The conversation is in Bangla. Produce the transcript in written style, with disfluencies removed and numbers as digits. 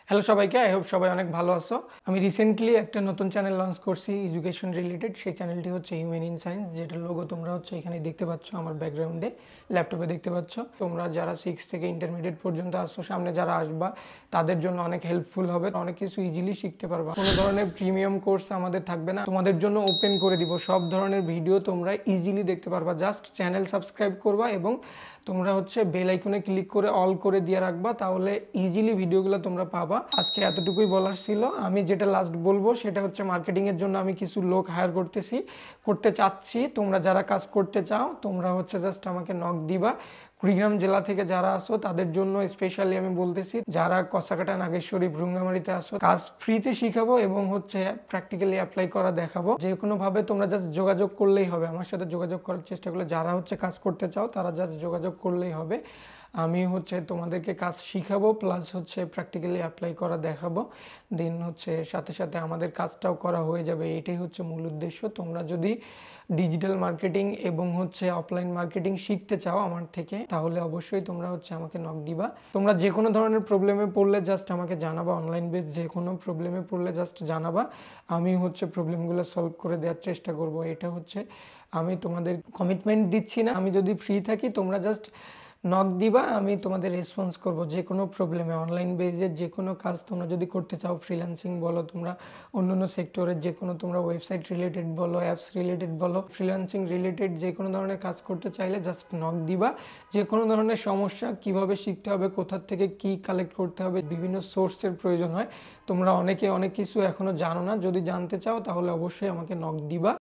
হ্যালো সবাইকে, আই হোপ সবাই অনেক ভালো আছো। আমি রিসেন্টলি একটা নতুন চ্যানেল লঞ্চ করছি এডুকেশন রিলেটেড। সেই চ্যানেলটি হচ্ছে হিউম্যান ইন সায়েন্স, যেটার লোগো তোমরা হচ্ছে এখানে দেখতে পাচ্ছ, আমার ব্যাকগ্রাউন্ডে ল্যাপটপে দেখতে পাচ্ছ। তোমরা যারা 6 থেকে ইন্টারমিডিয়েট পর্যন্ত আসছো, সামনে যারা আসবা তাদের জন্য অনেক হেল্পফুল হবে, অনেক কিছু ইজিলি শিখতে পারবা। কোনো ধরনের প্রিমিয়াম কোর্স আমাদের থাকবে না, তোমাদের জন্য ওপেন করে দিব। সব ধরনের ভিডিও তোমরা ইজিলি দেখতে পারবা। জাস্ট চ্যানেল সাবস্ক্রাইব করবা এবং তোমরা হচ্ছে বেল আইকনে ক্লিক করে অল করে দিয়ে রাখবা, তাহলে ইজিলি ভিডিওগুলো তোমরা পাবা। আজকে এতটুকুই বলার ছিল। আমি যেটা লাস্ট বলবো সেটা হচ্ছে মার্কেটিংয়ের জন্য আমি কিছু লোক হায়ার করতে চাচ্ছি। তোমরা যারা কাজ করতে চাও তোমরা হচ্ছে জাস্ট আমাকে নক দিবা। কুড়িগ্রাম জেলা থেকে যারা আসো তাদের জন্য স্পেশালি আমি বলতেছি, যারা কসাকাটা, নাগেশ্বরী, ভ্রুঙ্গামারিতে আসো, কাজ ফ্রিতে শিখাবো এবং হচ্ছে প্র্যাকটিক্যালি অ্যাপ্লাই করা দেখাবো। যে কোনোভাবে তোমরা জাস্ট যোগাযোগ করলেই হবে, আমার সাথে যোগাযোগ করার চেষ্টা করলে। যারা হচ্ছে কাজ করতে চাও তারা জাস্ট যোগাযোগ করলেই হবে। আমি হচ্ছে তোমাদেরকে কাজ শিখাবো, প্লাস হচ্ছে প্র্যাকটিক্যালি অ্যাপ্লাই করা দেখাবো। দেন হচ্ছে সাথে সাথে আমাদের কাজটাও করা হয়ে যাবে। এটাই হচ্ছে মূল উদ্দেশ্য। তোমরা যদি ডিজিটাল মার্কেটিং এবং হচ্ছে অফলাইন মার্কেটিং শিখতে চাও আমার থেকে, তাহলে অবশ্যই তোমরা হচ্ছে আমাকে নক দিবা। তোমরা যে কোনো ধরনের প্রবলেমে পড়লে জাস্ট আমাকে জানাবা। অনলাইন বেস যে কোনো প্রবলেমে পড়লে জাস্ট জানাবা, আমি হচ্ছে প্রবলেমগুলো সলভ করে দেওয়ার চেষ্টা করব। এটা হচ্ছে, আমি তোমাদের কমিটমেন্ট দিচ্ছি না। আমি যদি ফ্রি থাকি তোমরা জাস্ট নক দিবা, আমি তোমাদের রেসপন্স করব যে কোনো প্রবলেমে। অনলাইন বেজের যে কোনো কাজ তোমরা যদি করতে চাও, ফ্রিল্যান্সিং বলো, তোমরা অন্য অন্য সেক্টরের যে কোনো, তোমরা ওয়েবসাইট রিলেটেড বলো, অ্যাপস রিলেটেড বলো, ফ্রিল্যান্সিং রিলেটেড যে কোনো ধরনের কাজ করতে চাইলে জাস্ট নক দিবা। যে কোনো ধরনের সমস্যা, কিভাবে শিখতে হবে, কোথা থেকে কি কালেক্ট করতে হবে, বিভিন্ন সোর্সের প্রয়োজন হয়। তোমরা অনেকে অনেক কিছু এখনও জানো না, যদি জানতে চাও তাহলে অবশ্যই আমাকে নক দিবা।